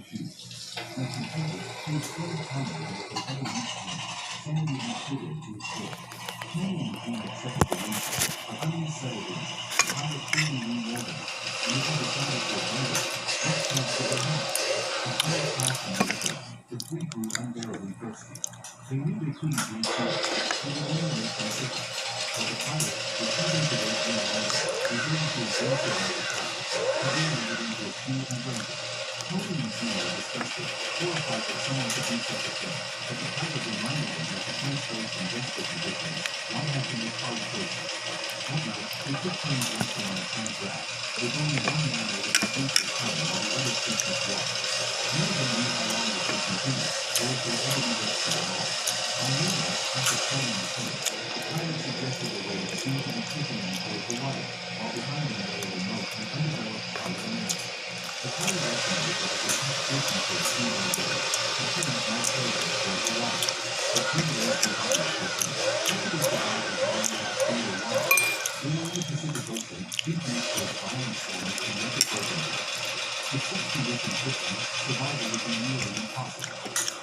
shoes. My companion, who was still climbing with a heavy instrument, sandy and quivered to his throat. Many in the team accepted the rainfall, but onions settled in. The pilot quickly rewarned them, and if he decided to abandon, what chance did they have? The pilot passed them with the The three grew unbearably thirsty. They knew they couldn't drink water, so they only made some sick. But the pilot, refusing to wait any longer, resorted to his benefit of the pilot, covering it into a shoe and blanket. Tony and Gina were disgusted, horrified that someone could do such a thing, but the pilot reminded them that to translate from desperate conditions, one had to make hard choices. That night, they took turns resting on a camp raft, with only one man able to drink his time while the other took his walk. None of them knew how long it would continue, or if they ever be rested at all. On midnight, after starting the camp, the pilot suggested a way that seemed to be taking them towards the water, while behind them lay a remote and undeveloped part of the land. The pilot estimated that it would take searching for a few more days, but could not now carry them towards the water. The team left the obvious question: how could they survive with only about 3 water? In the Pacific Ocean, deep ice was violent storms and rapid turbulence. If such conditions hit them, survival would be nearly impossible.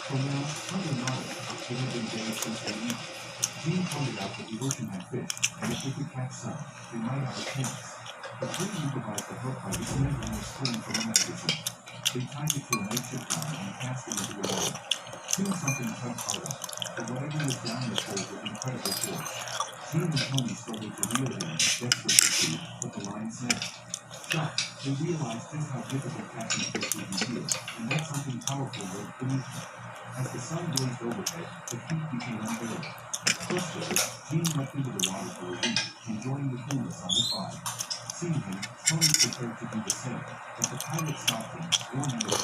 For now, under knowledge, it had been days since they eaten. Gene pointed out that the ocean had fish, and if they could catch some, they might have a chance. The three improvised a hook by dismantling a string from an expedition. They tied it to a makeshift line and cast it into the water. Soon something tugged hard on, but whatever was down the hole with incredible force. Gene and Tony struggled to reel it in, desperate to see, but the line snapped. Shocked, they realized just how difficult catching fish would be here, and that something powerful lurked beneath them. As the sun blazed overhead, the heat became unbearable. Frustrated, Gene leapt into the water for a week, enjoying the coolness on his body. Seeing him, Tony prepared to do the same, but the pilot stopped him, warning that